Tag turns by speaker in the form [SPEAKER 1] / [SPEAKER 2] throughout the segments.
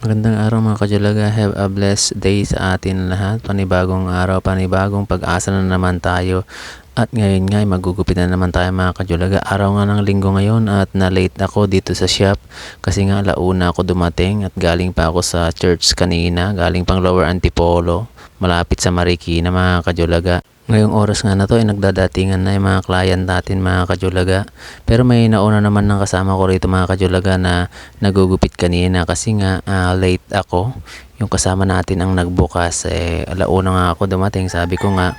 [SPEAKER 1] Magandang araw mga kajulaga, have a blessed day sa atin lahat. Panibagong araw, panibagong pag-asa na naman tayo. At ngayon nga magugupit na naman tayo mga kajulaga. Araw nga ng linggo ngayon at na-late ako dito sa shop kasi nga alauna ako dumating at galing pa ako sa church kanina. Galing pang Lower Antipolo, malapit sa Marikina mga kajulaga. Ngayong oras nga na to ay nagdadatingan na yung mga client natin mga kajulaga. Pero may nauna naman ng kasama ko rito mga kajulaga na nagugupit kanina kasi nga late ako. Yung kasama natin ang nagbukas alauna nga ako dumating. Sabi ko nga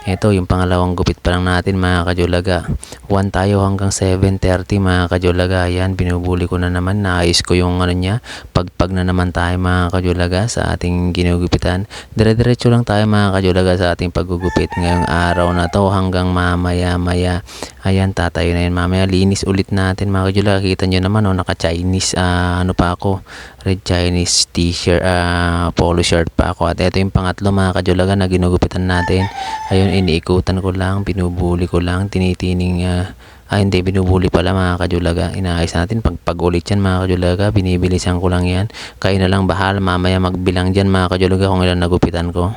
[SPEAKER 1] eto yung pangalawang gupit pa lang natin mga kajulaga. 1 tayo hanggang 7:30 mga kajulaga. Yan binubuli ko na naman, naayos ko yung ano niya, pagpag na naman tayo mga kajulaga sa ating ginugupitan. Dire-diretso lang tayo mga kajulaga sa ating paggugupit ngayong araw na to hanggang mamaya-maya. Ayan, tatayo na yan mamaya. Linis ulit natin mga kajulaga. Kita nyo naman naka-Chinese ano pa ako, red Chinese t-shirt, polo shirt pa ako. At ito yung pangatlo mga kajulaga na ginugupitan natin. Ayun, iniikutan ko lang, binubuli ko lang, tinitining hindi, binubuli pala mga kajulaga. Inaayos natin pag ulit yan mga kajulaga, binibilisan ko lang yan. Kayo na lang bahala mamaya magbilang dyan mga kajulaga kung ilan nagupitan ko.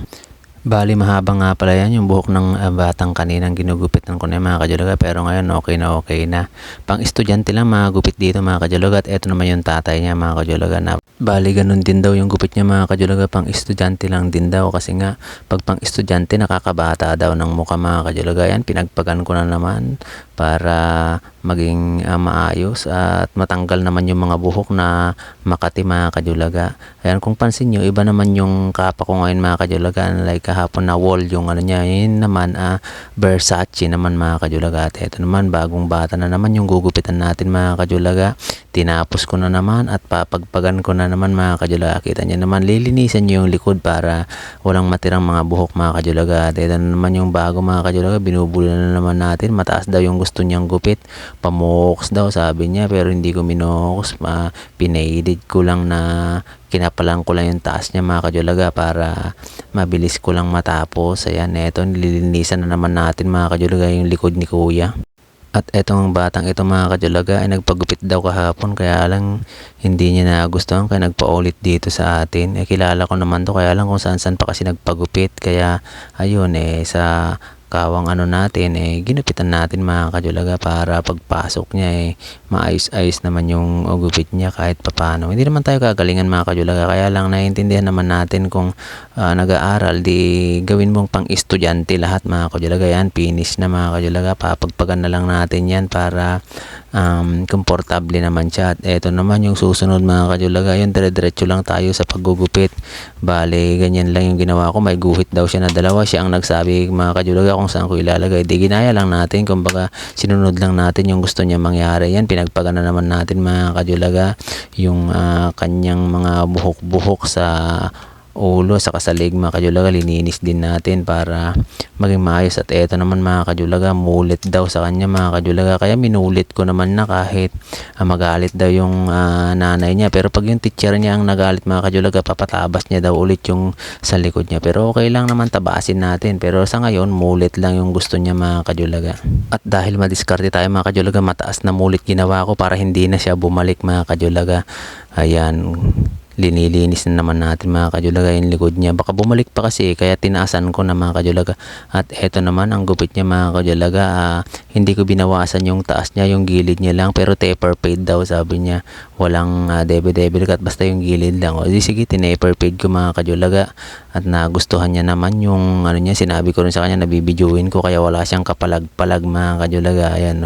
[SPEAKER 1] Bali mahaba nga pala yan yung buhok ng batang kaninang ginugupitan ko na mga kajulaga, pero ngayon okay na. Pang estudyante lang mga gupit dito mga kajulaga. At eto naman yung tatay niya mga kajulaga na bali ganun din daw yung gupit niya mga kajulaga, pang estudyante lang din daw kasi nga pag pang estudyante nakakabata daw ng mukha mga kajulaga. Yan, pinagpagan ko na naman para maging maayos at matanggal naman yung mga buhok na makati mga kajulaga. Ayan, kung pansin nyo, iba naman yung kapa ko ngayon mga kajulaga. Like kahapon na wall yung ano niya, yun naman Versace naman mga kajulaga. At ito naman bagong bata na naman yung gugupitan natin mga kajulaga. Tinapos ko na naman at papagpagan ko na naman mga kajulaga. Kita nyo naman, lilinisan nyo yung likod para walang matirang mga buhok mga kajulaga. At ito naman yung bago mga kajulaga, binubuli na naman natin. Mataas daw yung gusto niyang gupit, pamuks daw sabi niya, pero hindi ko minuks, pinaidid ko lang na kinapalan ko lang yung taas niya mga kajulaga para mabilis ko lang matapos. Ayan, eto nililinisan na naman natin mga kajulaga yung likod ni kuya. At etong batang ito mga kajulaga ay nagpagupit daw kahapon, kaya lang hindi niya nagustuhan kaya nagpaulit dito sa atin. Kilala ko naman to, kaya lang kung saan saan pa kasi nagpagupit, kaya ayun sa kawang ano natin ginupitan natin mga kajulaga para pagpasok niya maayos-ayos naman yung gupit niya kahit papano. Hindi naman tayo kagalingan mga kajulaga, kaya lang naiintindihan naman natin kung nag-aaral di gawin mong pang estudyante lahat mga kajulaga. Yan, finish na mga kajulaga, papagpagan na lang natin yan para komportable naman siya. At eto naman yung susunod mga kajulaga, yun dire-diretso lang tayo sa paggugupit. Bale ganyan lang yung ginawa ko, may guhit daw siya na dalawa, siya ang nagsabi mga kajulaga kung saan ko ilalagay. Di ginaya lang natin, kumbaga sinunod lang natin yung gusto niya mangyari. Yan, pinagpagan na naman natin mga kajulaga yung kanyang mga buhok-buhok sa ulo sa kasalig mga kajulaga, lininis din natin para maging maayos. At eto naman mga kajulaga, mulit daw sa kanya mga kajulaga, kaya minulit ko naman na kahit magalit daw yung nanay niya. Pero pag yung teacher niya ang nagalit mga kajulaga, papatabas niya daw ulit yung sa likod niya. Pero okay lang naman, tabasin natin. Pero sa ngayon, mulit lang yung gusto niya mga kajulaga. At dahil madiskarte tayo mga kajulaga, mataas na mulit ginawa ko para hindi na siya bumalik mga kajulaga. Ayan, linilinis na naman natin mga kajulaga yung likod niya, baka bumalik pa kasi kaya tinaasan ko na mga kajulaga. At eto naman ang gupit niya mga kajulaga, hindi ko binawasan yung taas niya, yung gilid niya lang, pero taper fade daw sabi niya, walang debe-debe cut, basta yung gilid lang. O di sige, tinaper fade ko mga kajulaga. At nagustuhan niya naman yung ano niya, sinabi ko rin sa kanya na bibidyoin ko kaya wala siyang kapalag-palag mga kajulaga. Ayan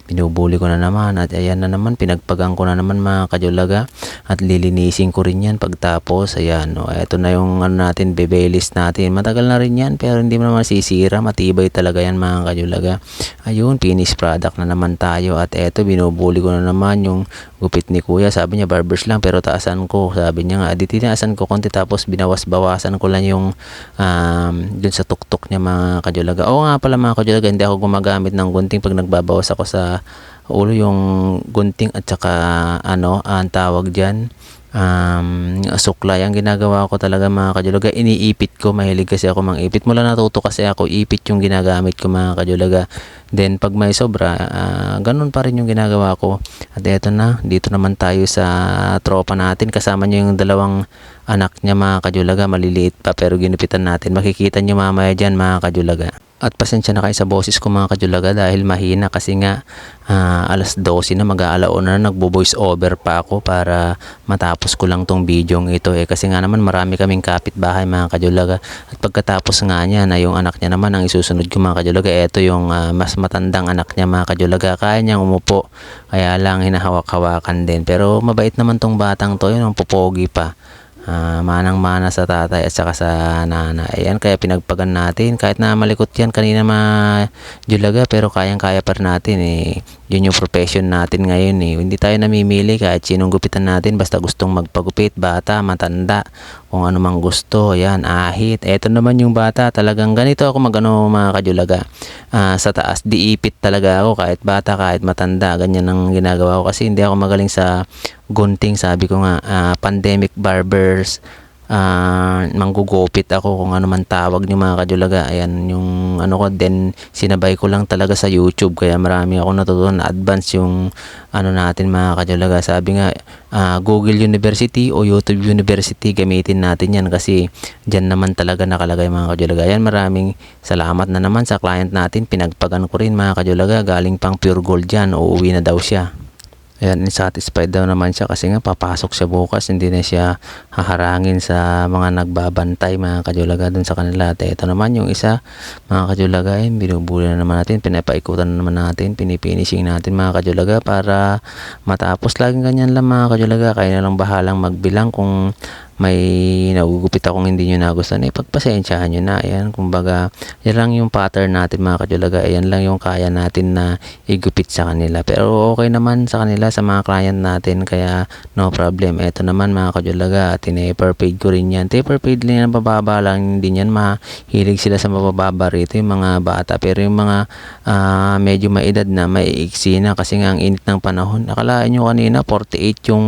[SPEAKER 1] binubuli ko na naman. At ayan na naman, pinagpagang ko na naman mga kajulaga at lilinisin ko rin yan pagtapos. Ayan eto na yung ano natin, bebelis natin, matagal na rin yan pero hindi mo naman sisira, matibay talaga yan mga kajulaga. Ayun, finished product na naman tayo. At eto, binubuli ko na naman yung gupit ni kuya, sabi niya barbers lang pero taasan ko, sabi niya nga di tinaasan ko konti, tapos binawas-bawasan ko lang yung dun sa tuktok niya mga kajulaga. Oo nga pala mga kajulaga, hindi ako gumagamit ng gunting pag nagbabawas ako sa ulo, yung gunting at saka ang tawag dyan, suklay. Ang ginagawa ko talaga mga kajulaga, iniipit ko. Mahilig kasi ako mang-ipit. Mula natuto kasi ako, ipit yung ginagamit ko mga kajulaga. Then pag may sobra, ganun pa rin yung ginagawa ko. At eto na, dito naman tayo sa tropa natin. Kasama niya yung dalawang anak niya mga kajulaga, maliliit pa pero ginupitan natin. Makikita niyo mamaya dyan mga kajulaga. At pasensya na kayo sa boses ko mga kajulaga dahil mahina kasi nga alas 12 na, mag-aalauna na, nagbo-voice over pa ako para matapos ko lang tong video ito kasi nga naman marami kaming kapitbahay mga kajulaga. At pagkatapos nga niya na yung anak niya naman ang isusunod ko mga kajulaga, ito yung mas matandang anak niya mga kajulaga. Kaya niyang umupo, kaya lang hinahawak-hawakan din, pero mabait naman tong batang to, yun ang popogi pa. Manang-mana sa tatay at saka sa nanay. Ayan, kaya pinagpagan natin. Kahit na malikot yan kanina Julaga, pero kayang-kaya pa rin natin Yun yung profession natin ngayon Hindi tayo namimili kahit sinong gupitan natin, basta gustong magpagupit, bata, matanda, kung ano mang gusto. Ayan, ahit. Eto naman yung bata, talagang ganito ako magano mga kajulaga. Sa taas, diipit talaga ako kahit bata, kahit matanda. Ganyan ang ginagawa ko kasi hindi ako magaling sa gunting. Sabi ko nga, pandemic barbers, manggugupit ako kung ano man tawag niyo mga kajulaga. Ayan yung ano ko, then sinabay ko lang talaga sa YouTube, kaya marami ako natutunan, advance yung ano natin mga kajulaga. Sabi nga, Google University o YouTube University, gamitin natin yan kasi dyan naman talaga nakalagay mga kajulaga. Ayan, maraming salamat na naman sa client natin, pinagpagan ko rin mga kajulaga, galing pang Pure Gold dyan, uuwi na daw siya. Ayan, satisfied daw naman siya kasi nga papasok siya bukas, hindi na siya haharangin sa mga nagbabantay mga kajulaga dun sa kanila. At ito naman yung isa mga kajulaga, binubuli na naman natin, pinapaikutan na naman natin, pinifinishing natin mga kajulaga para matapos. Laging ganyan lang mga kajulaga, kaya na lang bahalang magbilang. Kung may nagugupit akong hindi nyo nagustuhan, pagpasensyahan nyo na. Ayan, kumbaga yan lang yung pattern natin mga kajulaga, ayan lang yung kaya natin na igupit sa kanila, pero okay naman sa kanila, sa mga client natin, kaya no problem. Eto naman mga kajulaga, tine-paper paid ko rin yan. Taper paid lang yan, mababa lang din yan. Mahilig sila sa mababa rito yung mga bata, pero yung mga medyo maedad na, maiiksi na kasi nga ang init ng panahon. Akalaan nyo kanina 48 yung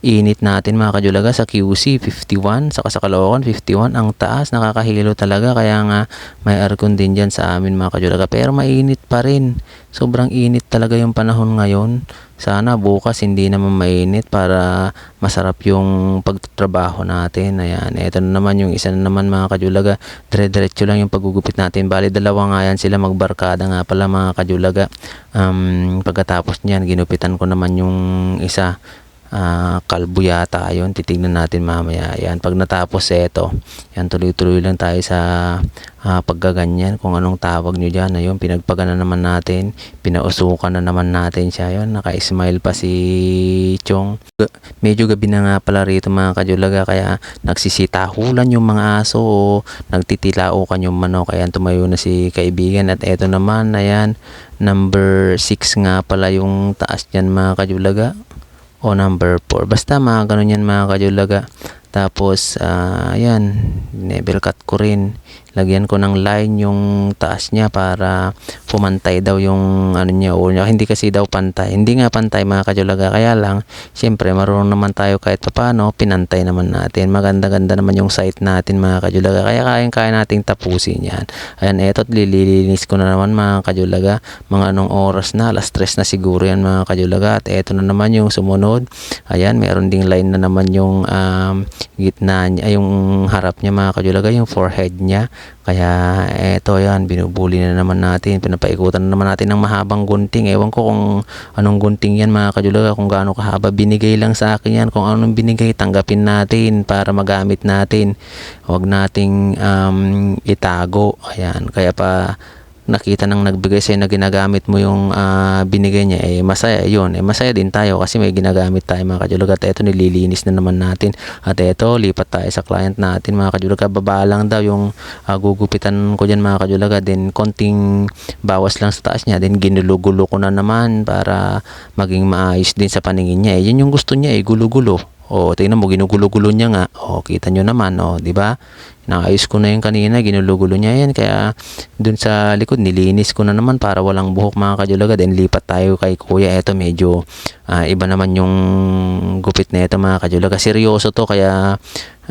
[SPEAKER 1] init natin mga kajulaga, sa QC 51, saka sa Caloocan 51. Ang taas, nakakahilo talaga, kaya nga may aircon din dyan sa amin mga kajulaga, pero mainit pa rin. Sobrang init talaga yung panahon ngayon. Sana bukas hindi naman mainit para masarap yung pagtatrabaho natin. Ayan, eto na naman yung isa na naman mga kajulaga, dire-diretso lang yung paggugupit natin. Bali dalawa nga yan sila, magbarkada nga pala mga kajulaga. Pagkatapos niyan, ginupitan ko naman yung isa, kalbo yata yun, titignan natin mamaya. Yan, pag natapos ito, yan, tuloy-tuloy lang tayo sa paggaganyan, kung anong tawag nyo dyan. Ayun, pinagpagan na naman natin, pinausukan na naman natin siya. Yun, naka-smile pa si Chong. Medyo gabi na nga pala rito mga kajulaga, kaya nagsisitahulan yung mga aso o nagtitilaukan yung manok. Ayan, tumayo na si kaibigan. At eto naman, ayan, number 6 nga pala yung taas niyan mga kajulaga, o number 4, basta mga ganun yan mga kajulaga. Tapos ayan, level cut ko rin, lagyan ko ng line yung taas niya para pumantay daw yung ano niya, o hindi kasi daw pantay, hindi nga pantay mga kajulaga. Kaya lang syempre marunong naman tayo kahit paano, pinantay naman natin. Maganda-ganda naman yung site natin mga kajulaga, kaya kaya nating tapusin yan. Ayan, eto't lililinis ko na naman mga kajulaga. Mga anong oras na, alas 3 na siguro yan mga kajulaga. At eto na naman yung sumunod. Ayan, meron ding line na naman yung gitna niya, yung harap niya mga kajulaga, yung forehead niya. Kaya eto, yan, binubuli na naman natin, pinapaikutan na naman natin ng mahabang gunting. Ewan ko kung anong gunting yan mga kajulaga, kung gaano kahaba. Binigay lang sa akin yan, kung anong binigay, tanggapin natin para magamit natin. Huwag nating itago. Ayan, kaya pa nakita nang nagbigay sa'yo na ginagamit mo yung binigay niya, masaya yun. Masaya din tayo kasi may ginagamit tayo mga kajulaga. At eto, nililinis na naman natin. At eto, lipat tayo sa client natin mga kajulaga. Baba lang daw yung gugupitan ko dyan mga kajulaga. Then konting bawas lang sa taas niya. Then ginulo-gulo ko na naman para maging maayos din sa paningin niya. Yun yung gusto niya, gulo-gulo. O, tingnan mo, ginugulo-gulo niya nga. O, kita nyo naman, o, di ba? Naayos ko na yung kanina, ginulo-gulo niya yan. Kaya, dun sa likod, nilinis ko na naman para walang buhok mga kajulaga. Then, lipat tayo kay kuya. Eto, medyo iba naman yung gupit na ito mga kajulaga. Seryoso to, kaya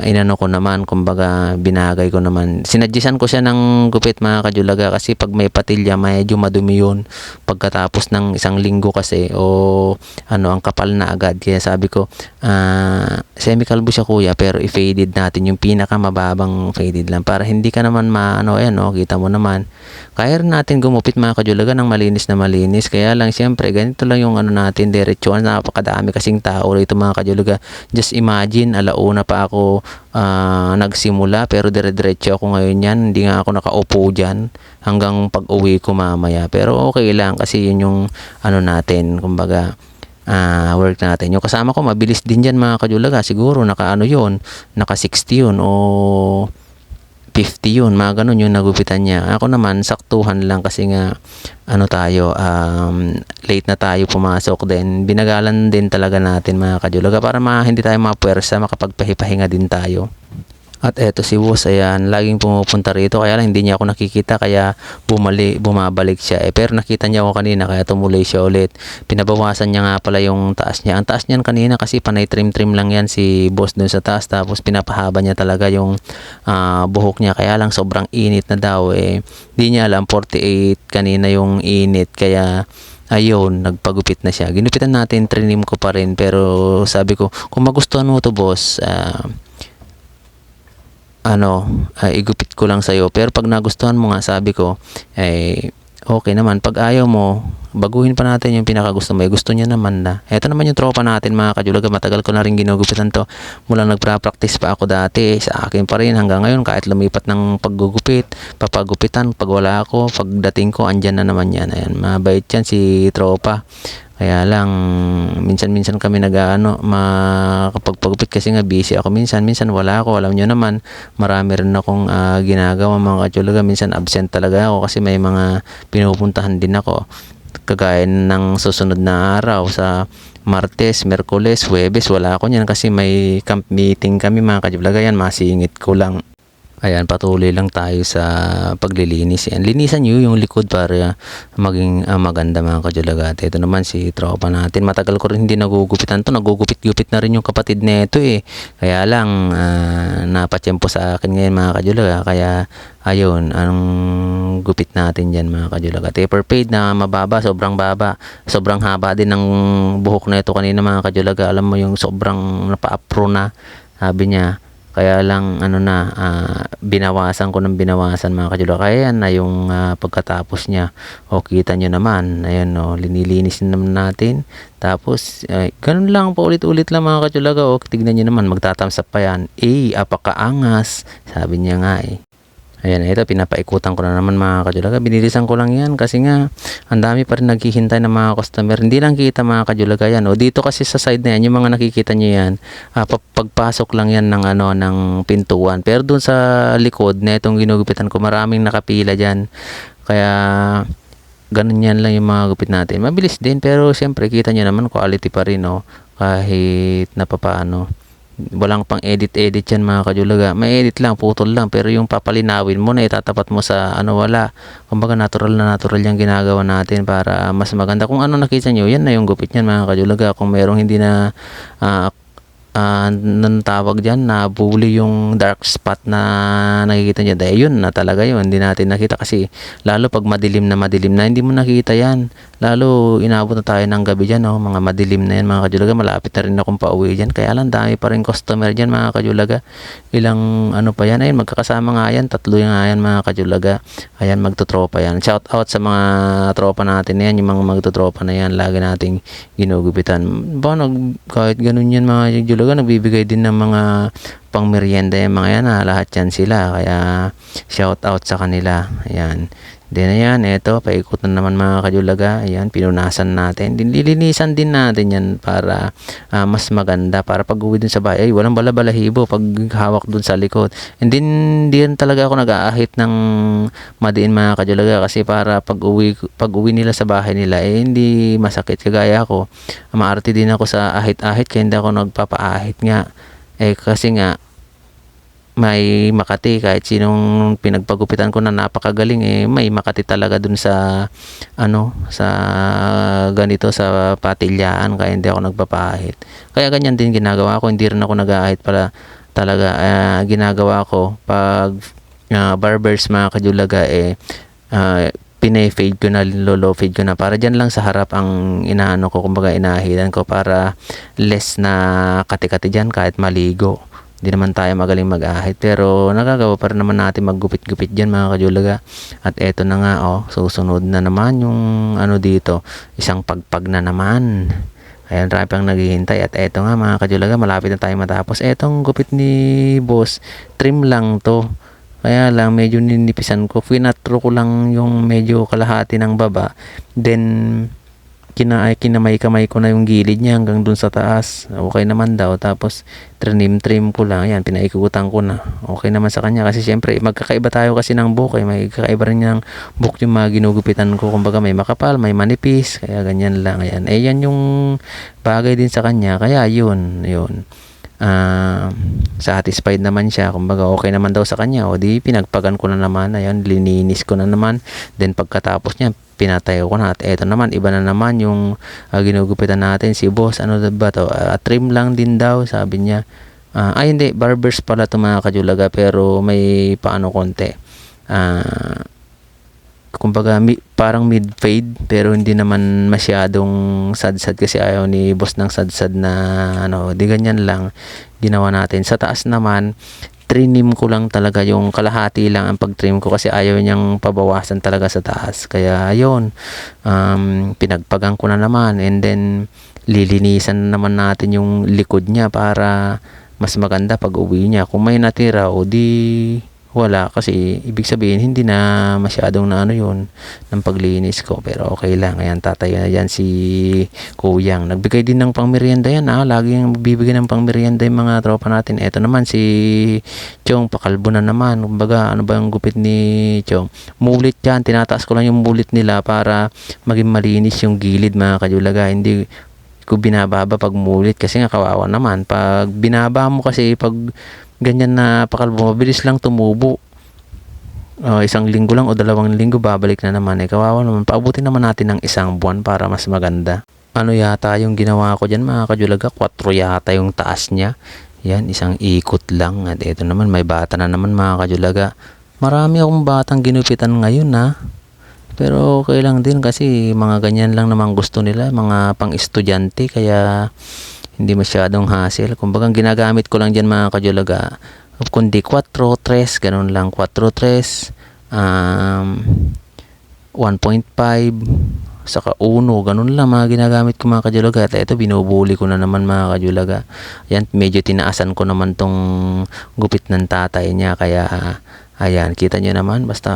[SPEAKER 1] inano ko naman, kumbaga binagay ko naman, sinadjisan ko siya ng gupit mga kajulaga, kasi pag may patilya medyo madumi yun pagkatapos ng isang linggo kasi, o ano, ang kapal na agad. Kaya sabi ko, semi-kalbo siya kuya, pero i-faded natin yung pinaka mababang faded lang para hindi ka naman maano. Ayan, no, kita mo naman, kaya rin natin gumupit mga kajulaga ng malinis na malinis. Kaya lang siyempre ganito lang yung ano natin, diretsuhan, napakadami kasing tao rito mga kajulaga. Just imagine, alauna pa ako nagsimula, pero dire-diretso ako ngayon yan. Hindi nga ako nakaupo dyan hanggang pag uwi ko mamaya, pero okay lang kasi yun yung ano natin, kumbaga work natin. Yung kasama ko mabilis din dyan mga kajulaga, siguro naka ano yun, naka 60 yun o 50 yun, mga ganun yung nagupitan niya. Ako naman saktuhan lang kasi nga ano tayo, late na tayo pumasok, then binagalan din talaga natin mga kajulaga para hindi tayo mapuwersa, makapagpahipahinga din tayo. At eto si boss, ayan, laging pumupunta rito, kaya lang hindi niya ako nakikita, kaya bumabalik siya. Pero nakita niya ako kanina, kaya tumuloy siya ulit. Pinabawasan niya nga pala yung taas niya. Ang taas niyan kanina kasi panay trim lang yan si boss dun sa taas, tapos pinapahaba niya talaga yung buhok niya. Kaya lang sobrang init na daw, di niya alam 48 kanina yung init, kaya ayun, nagpagupit na siya. Ginupitan natin, trinim ko pa rin, pero sabi ko, kung magustuhan mo to boss, igupit ko lang sa'yo. Pero pag nagustuhan mo nga, sabi ko, okay naman. Pag ayaw mo, baguhin pa natin yung pinakagusto mo. Gusto niya naman na. Ito naman yung tropa natin mga kajulaga. Matagal ko na rin ginugupitan to. Mula nagpa-practice pa ako dati, sa akin pa rin hanggang ngayon. Kahit lumipat ng paggugupit, papagupitan, pag wala ako, pagdating ko, andyan na naman yan. Ayan, mabait yan si tropa. Kaya lang, minsan kami makapagpagupit kasi nga busy ako. Minsan wala ako. Alam nyo naman, marami rin akong ginagawa mga kajulaga. Minsan absent talaga ako kasi may mga pinupuntahan din ako. Kagaya ng susunod na araw sa Martes, Merkules, Huwebes, wala ako niyan kasi may camp meeting kami mga kajulaga. Yan, masingit ko lang. Ayan, patuloy lang tayo sa paglilinis. Yan, linisan nyo yung likod para maging maganda mga kajulaga. At ito naman si tropa natin. Matagal ko rin hindi nagugupitan to. Nagugupit-gupit na rin yung kapatid nito Kaya lang, napatiyempo sa akin ngayon mga kajulaga. Kaya, ayun, anong gupit natin dyan mga kajulaga. Taper fade na mababa, sobrang baba. Sobrang haba din ng buhok na ito kanina mga kajulaga. Alam mo yung sobrang napa-apro na, sabi niya. Kaya lang binawasan ko ng binawasan mga kajulaga. Kaya yan na yung pagkatapos niya. O, kita nyo naman. Ayan, linilinis naman natin. Tapos ganun lang, paulit-ulit lang mga kajulaga. O, tignan nyo naman, magtatamsap pa yan. Apakaangas. Sabi niya nga Ayan, ito, pinapaikutan ko na naman mga kajulaga. Binilisan ko lang yan kasi nga, ang dami pa rin naghihintay ng mga customer. Hindi lang kita mga kajulaga yan. Dito kasi sa side na yan, yung mga nakikita nyo yan, pagpasok lang yan ng pintuan. Pero dun sa likod na itong ginugupitan ko, maraming nakapila dyan. Kaya, ganun yan lang yung mga gupit natin. Mabilis din, pero siyempre, kita nyo naman, quality pa rin, kahit napapaano. Walang pang edit yan mga kajulaga. May edit lang, putol lang, pero yung papalinawin mo na itatapat mo sa wala. Kumbaga natural yung ginagawa natin para mas maganda. Kung ano nakita nyo, yan na yung gupit niyan mga kajulaga. Kung merong hindi na nang tawag dyan, na bully yung dark spot na nakikita nyo, dahil yun na talaga yun, hindi natin nakita kasi lalo pag madilim na hindi mo nakita yan, lalo inabot na tayo ng gabi dyan, mga madilim na yan mga kajulaga. Malapit na rin akong pauwi dyan, kaya lang dami pa rin customer dyan mga kajulaga. Ilang pa yan, ayun, magkakasama nga yan, 3 nga yan mga kajulaga. Ayan, magtutropa yan. Shout out sa mga tropa natin na yan, yung mga magtutropa na yan, lagi nating ginugupitan. Kahit ganun yan mga kajulaga, nagbibigay din ng mga pang merienda yung mga yan, lahat yan sila. Kaya shout out sa kanila. Ayan, Then ayan, eto, paikutan naman mga kajulaga. Ayan, pinunasan natin. Lilinisan din natin yan para mas maganda. Para pag uwi dun sa bahay, ay walang bala-balahibo pag hawak dun sa likod. And then, di rin talaga ako nag-aahit ng madiin mga kajulaga. Kasi para pag uwi nila sa bahay nila, hindi masakit. Kagaya ako, maarte din ako sa ahit-ahit, kaya hindi ako nagpapaahit nga. Kasi nga, may Makati, kahit sinong pinagpagupitan ko na napakagaling, may Makati talaga dun sa sa ganito, sa patilyaan, kaya hindi ako nagpapahit. Kaya ganyan din ginagawa ko, hindi rin ako nag-aahit pala talaga. Ginagawa ko pag barbers mga kajulaga, pine-fade ko na, low fade ko na, para dyan lang sa harap ang inaano ko, kumbaga inahidan ko, para less na kati-kati dyan kahit maligo. Hindi naman tayo magaling mag-ahit, pero nagagawa pa rin naman natin maggupit-gupit dyan mga kajulaga. At eto na nga, susunod na naman yung dito, isang pagpag na naman. Ayan, marami pang naghihintay. At eto nga mga kajulaga, malapit na tayo matapos. Etong gupit ni boss, trim lang to. Kaya lang, medyo ninipisan ko. Finatro ko lang yung medyo kalahati ng baba. Then, kinamay-kamay ko na yung gilid niya hanggang dun sa taas. Okay naman daw. Tapos trim ko lang. Ayan, pinaikutan ko na. Okay naman sa kanya. Kasi syempre, magkakaiba tayo kasi ng buhok. May kakaiba rin ng buhok yung mga ginugupitan ko. Kumbaga may makapal, may manipis. Kaya ganyan lang. Ayan. Yan yung bagay din sa kanya. Kaya yun. Satisfied naman siya, kumbaga okay naman daw sa kanya. O di pinagpagan ko na naman, ayan, lininis ko na naman. Then pagkatapos niya, pinatayo ko na. At eto naman, iba na naman yung ginugupitan natin. Si boss, ano ba to, trim lang din daw, sabi niya. Hindi, barbers pala to mga kajulaga, pero may paano konti, kumbaga parang mid-fade, pero hindi naman masyadong sad-sad, kasi ayaw ni boss ng sad-sad na di ganyan lang ginawa natin. Sa taas naman, trinim ko lang talaga, yung kalahati lang ang pag-trim ko, kasi ayaw niyang pabawasan talaga sa taas. Kaya ayun, pinagpagang ko na naman, and then lilinisan naman natin yung likod niya para mas maganda pag uwi niya. Kung may natira, o di wala, kasi ibig sabihin hindi na masyadong yun ng paglinis ko, pero okay lang. Ayan, tatayo na dyan si Kuyang. Nagbigay din ng pangmerienda yan, laging bibigyan ng pangmerienda yung mga tropa natin. Eto naman si Chong, pakalbo na naman. Kumbaga, ano ba yung gupit ni Chong? Mulit yan, tinataas ko lang yung mulit nila para maging malinis yung gilid mga kajulaga. Hindi ko binababa pag mulit, kasi nga kawawa naman pag binaba mo, kasi pag ganyan na pakalbo, mabilis lang tumubo. Isang linggo lang o 2 linggo, babalik na naman. Kawawa naman. Paabutin naman natin ng 1 buwan para mas maganda. Ano yata yung ginawa ko dyan mga kajulaga? 4 yata yung taas niya. Yan, isang ikot lang. At ito naman, may bata na naman mga kajulaga. Marami akong batang ginupitan ngayon pero okay lang din, kasi mga ganyan lang naman gusto nila, mga pang-estudyante, kaya hindi masyadong hassle. Kumbaga ginagamit ko lang dyan mga kajulaga, kundi 4-3, ganun lang, 4-3, 1.5, saka 1, ganun lang mga ginagamit ko mga kajulaga. At ito, binubuli ko na naman mga kajulaga. Ayan, medyo tinaasan ko naman tong gupit ng tatay niya, kaya ayan, kita nyo naman, basta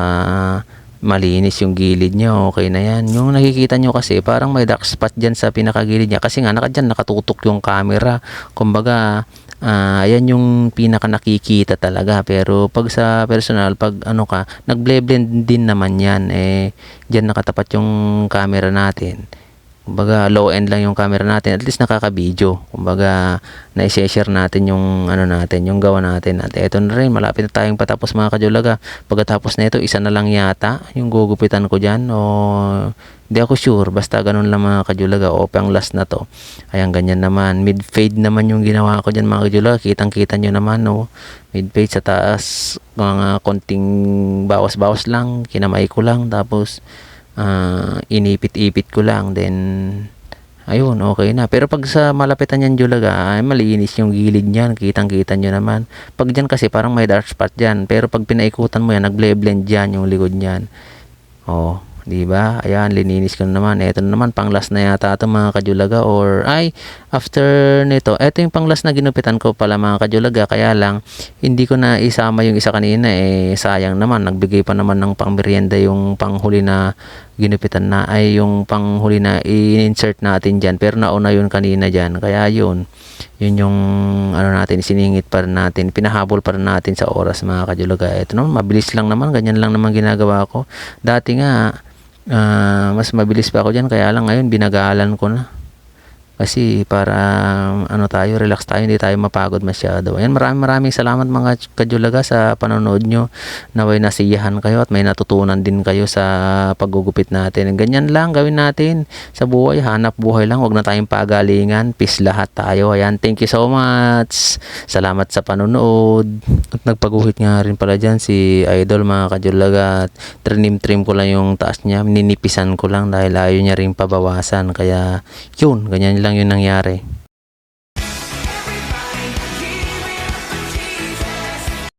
[SPEAKER 1] malinis yung gilid niya, okay na yan. Yung nakikita nyo kasi parang may dark spot dyan sa pinakagilid niya, kasi nga nakatutok yung camera. Kumbaga ayan yung pinaka nakikita talaga. Pero pag sa personal, pag nagble-blend din naman yan, dyan nakatapat yung camera natin. Kumbaga low end lang yung camera natin, at least nakaka-video. Kumbaga na-share natin yung natin, yung gawa natin. At eto na rin, malapit na tayong patapos mga kajulaga. Pagkatapos na ito, isa na lang yata yung gugupitan ko dyan, o hindi ako sure, basta ganun lang mga kajulaga, o pang last na to. Ayan, ganyan naman, mid fade naman yung ginawa ko dyan mga kajulaga. Kitang kita nyo naman, mid fade sa taas, mga konting bawas lang, kinamay ko lang, tapos inipit-ipit ko lang, then ayun, okay na. Pero pag sa malapitan yan julaga, malinis yung gilid niyan, kitang-kita nyo naman. Pag dyan kasi parang may dark spot dyan, pero pag pinaikutan mo yan, nagble-blend dyan yung likod niyan. 'di ba? Ayan, lininis ko na naman. Eto na naman, pang-last na yata 'to mga kajulaga, or ay, after nito, eto yung pang-last na ginupitan ko pala mga kajulaga. Kaya lang, hindi ko na isama yung isa kanina, sayang naman. Nagbigay pa naman ng pang-merienda yung panghuli na ginupitan na, ay yung panghuli na i-insert natin dyan. Pero nauna yun kanina dyan. Kaya yun yung ano natin, siningit pa rin natin, pinahabol pa rin natin sa oras mga kajulaga. Ito naman, mabilis lang naman, ganyan lang naman ginagawa ko. Dati nga, mas mabilis pa ako dyan, kaya lang ngayon binagalan ko na. Kasi para ano tayo, relax tayo, hindi tayo mapagod masyado. Ayan, maraming salamat mga kajulaga sa panonood nyo. Naway nasiyahan kayo at may natutunan din kayo sa paggugupit natin. Ganyan lang gawin natin sa buhay, hanap buhay lang, wag na tayong pagalingan. Peace lahat tayo. Ayan, thank you so much. Salamat sa panonood. At nagpaguhit nga rin pala dyan si Idol mga kajulaga. At trim ko lang yung taas niya, ninipisan ko lang dahil ayaw niya rin pabawasan. Kaya yun, ganyan lang yung nangyari.